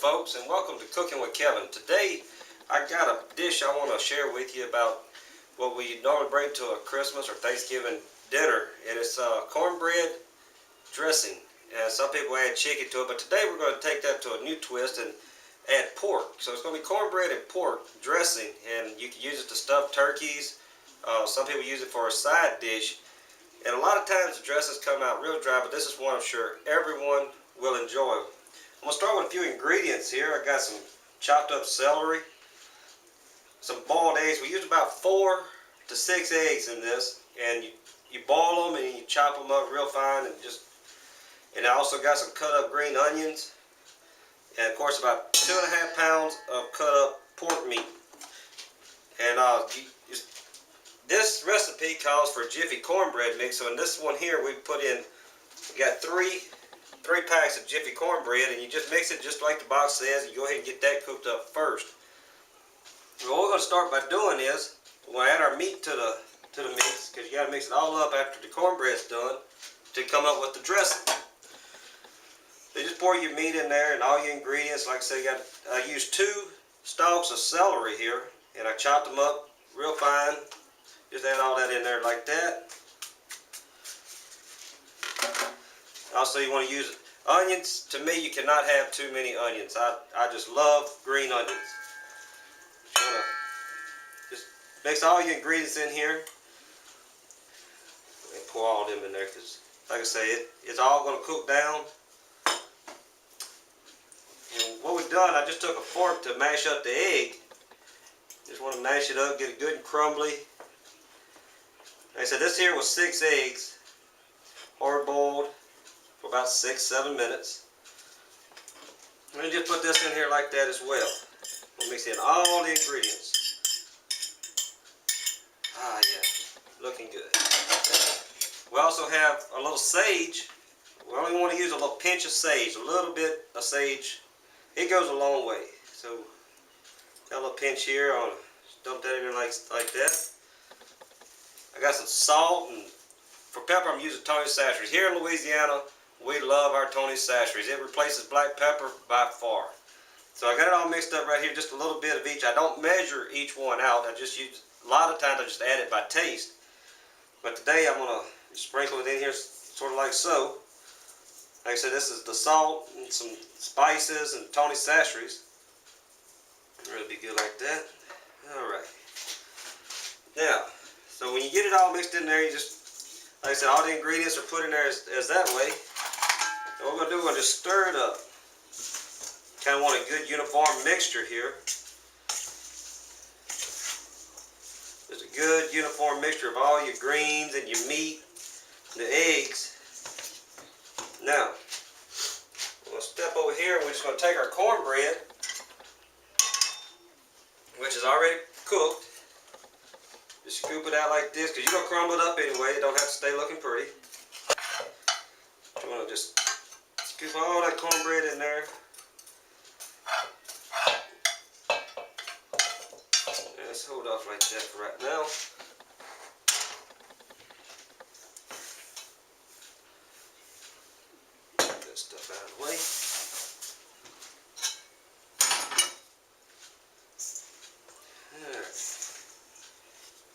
folks, and welcome to Cooking with Kevin. Today I got a dish I want to share with you about what we normally bring to a Christmas or Thanksgiving dinner, and it's cornbread dressing. And some people add chicken to it, but today we're going to take that to a new twist and add pork. So it's going to be cornbread and pork dressing, and you can use it to stuff turkeys. Some people use it for a side dish, and a lot of times the dressings come out real dry, but this is one I'm sure everyone will enjoy. I'm going to start with a few ingredients here. I got some chopped up celery, some boiled eggs. We use about 4 to 6 eggs in this, and you boil them and you chop them up real fine, and I also got some cut up green onions, and of course about 2.5 pounds of cut up pork meat. And this recipe calls for Jiffy cornbread mix. So in this one here, we got three packs of Jiffy cornbread, and you just mix it just like the box says. You go ahead and get that cooked up first. Well, what we're going to start by doing is we're going to add our meat to the mix, because you got to mix it all up after the cornbread's done to come up with the dressing. So just pour your meat in there and all your ingredients. Like I say, I used 2 stalks of celery here, and I chopped them up real fine. Just add all that in there like that. Also, you want to use onions. To me, you cannot have too many onions. I just love green onions. Just mix all your ingredients in here and pour all them in there, because like I say, it's all going to cook down. And what we've done, I just took a fork to mash up the egg. Just want to mash it up, get it good and crumbly. Like I said, this here was 6 eggs, hard boiled for about 6-7 minutes. I'm going to just put this in here like that as well. We'll mix in all the ingredients. Ah, yeah, looking good. We also have a little sage. We only want to use a little pinch of sage, a little bit of sage. It goes a long way. So, got a little pinch here. I'm going to dump that in there like that. I got some salt, and for pepper I'm using Tony's Sasheries. Here in Louisiana, we love our Tony's Sasheries. It replaces black pepper by far. So I got it all mixed up right here, just a little bit of each. I don't measure each one out. I just use, a lot of times I just add it by taste. But today I'm going to sprinkle it in here sort of like so. Like I said, this is the salt and some spices and Tony's Sasheries. It'll be good like that. Alright. Now, so when you get it all mixed in there, you just, like I said, all the ingredients are put in there as that way. And what we're going to do, we're going to just stir it up. Kind of want a good uniform mixture here. Just a good uniform mixture of all your greens and your meat, the eggs. Now, we'll step over here, and we're just going to take our cornbread, which is already cooked. Just scoop it out like this, because you're going to crumble it up anyway. It don't have to stay looking pretty. You want to just scoop all that cornbread in there. And let's hold off like that for right now. Get that stuff out of the way.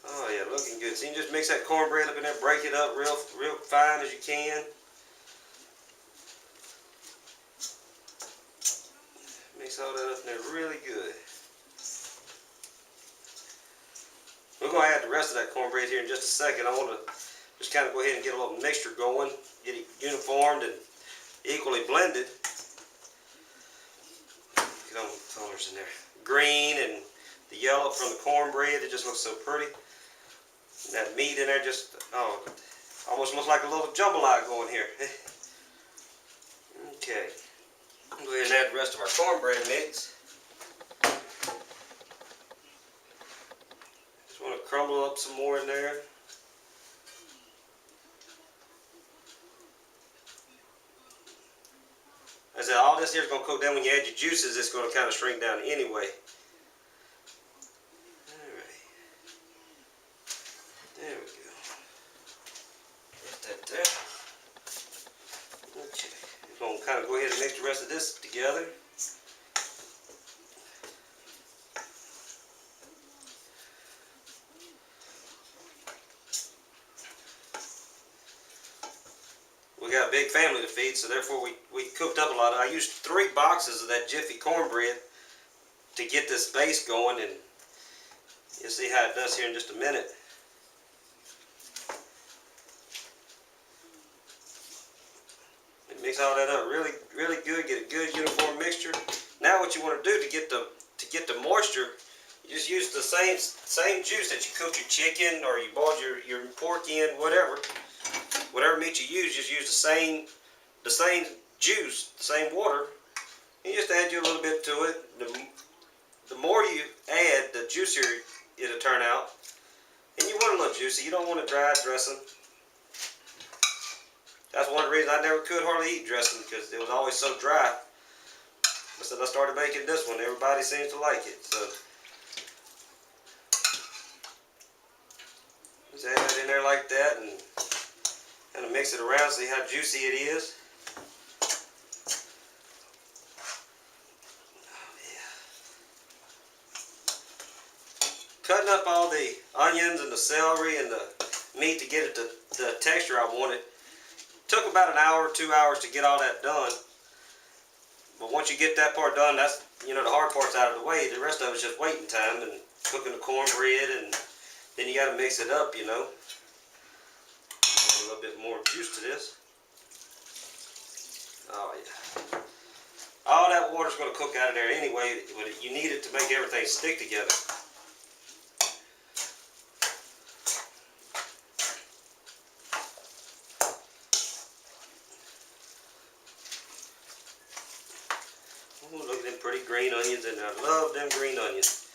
Oh yeah, looking good. So you just mix that cornbread up in there, break it up real fine as you can. Mix all that up in there really good. We're going to add the rest of that cornbread here in just a second. I want to just kind of go ahead and get a little mixture going, get it uniformed and equally blended. Get all the colors in there. Green and the yellow from the cornbread, it just looks so pretty. And that meat in there just, almost looks like a little jambalaya going here. Okay. Go ahead and add the rest of our cornbread mix. Just want to crumble up some more in there. As I said, all this here is going to cook down. When you add your juices, it's going to kind of shrink down anyway. Alright. There we go. Get that there. Okay. We're going to kind of go ahead and mix the rest of this together. family to feed, so therefore we cooked up a lot. I used 3 boxes of that Jiffy cornbread to get this base going, and you'll see how it does here in just a minute. Mix all that up really good. Get a good uniform mixture. Now what you want to do to get the moisture, you just use the same juice that you cooked your chicken or you boiled your pork in, whatever meat you use. Just use the same juice, the same water. You just add you a little bit to it. The more you add, the juicier it'll turn out. And you want a little juicy. You don't want a dry dressing. That's one of the reasons I never could hardly eat dressing, because it was always so dry. But since I started making this one, everybody seems to like it. So just add that in there like that and kind of mix it around, see how juicy it is. Oh, yeah. Cutting up all the onions and the celery and the meat to get it to the texture I wanted. Took about an hour or 2 hours to get all that done. But once you get that part done, that's, the hard part's out of the way. The rest of it's just waiting time and cooking the cornbread, and then you got to mix it up, Add a little bit more juice to this. Oh yeah. All that water's going to cook out of there anyway. You need it to make everything stick together. Ooh, look at them pretty green onions in there. I love them green onions.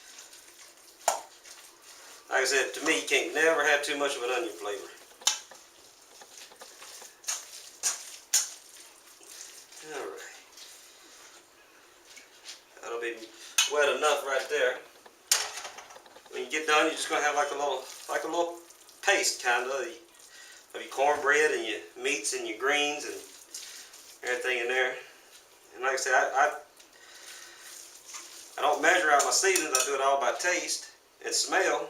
Like I said, to me, you can't never have too much of an onion flavor. Alright. That'll be wet enough right there. When you get done, you're just going to have like a little paste kind of your cornbread and your meats and your greens and everything in there. And like I said, I don't measure out my seasonings. I do it all by taste and smell.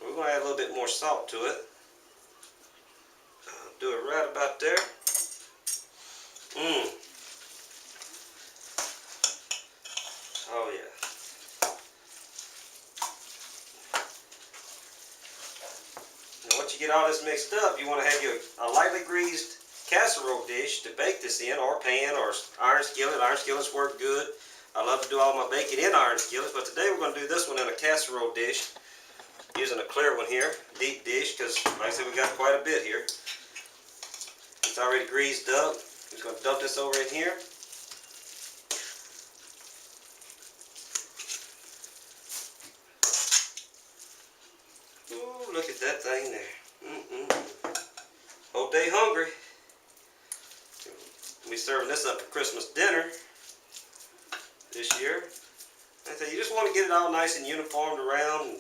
We're going to add a little bit more salt to it. Do it right about there. Oh yeah. Now once you get all this mixed up, you want to have a lightly greased casserole dish to bake this in, or pan, or iron skillet. Iron skillets work good. I love to do all my baking in iron skillets, but today we're going to do this one in a casserole dish, using a clear one here, deep dish, because like I said, we got quite a bit here. It's already greased up. I'm just going to dump this over in here. Ooh, look at that thing there. Whole day hungry. We'll be serving this up for Christmas dinner this year. Like I said, you just want to get it all nice and uniformed around. And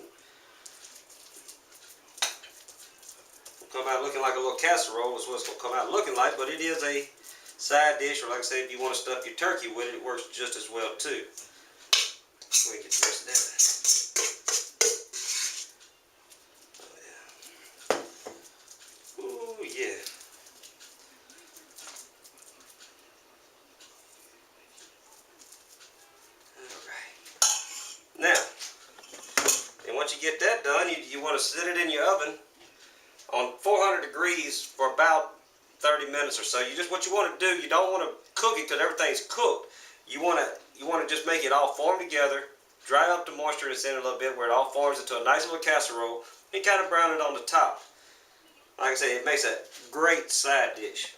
come out looking like a little casserole is what it's going to come out looking like, but it is a side dish, or like I said, if you want to stuff your turkey with it, it works just as well too. Let me get the rest of that. Oh yeah. Ooh yeah. Alright. Now, and once you get that done, you want to set it in your oven on 400 degrees for about 30 minutes or so. What you want to do, you don't want to cook it because everything's cooked. You want to just make it all form together, dry up the moisture that's in it a little bit where it all forms into a nice little casserole, and kind of brown it on the top. Like I say, it makes a great side dish.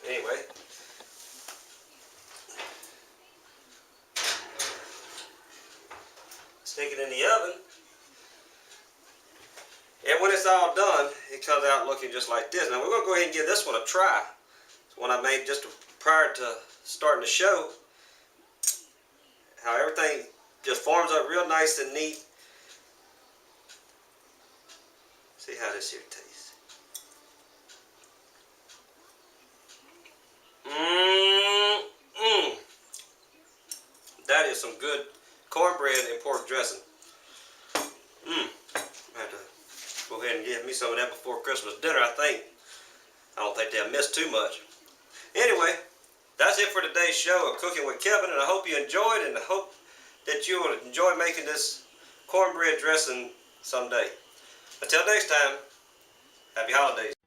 Anyway. Stick it in the oven. And when it's all done, it comes out looking just like this. Now we're going to go ahead and give this one a try. It's one I made just prior to starting the show. How everything just forms up real nice and neat. See how this here tastes. That is some good cornbread and pork dressing. I have to go ahead and give me some of that before Christmas dinner, I think. I don't think they'll miss too much. Anyway, that's it for today's show of Cooking with Kevin, and I hope you enjoyed, and I hope that you will enjoy making this cornbread dressing someday. Until next time, happy holidays.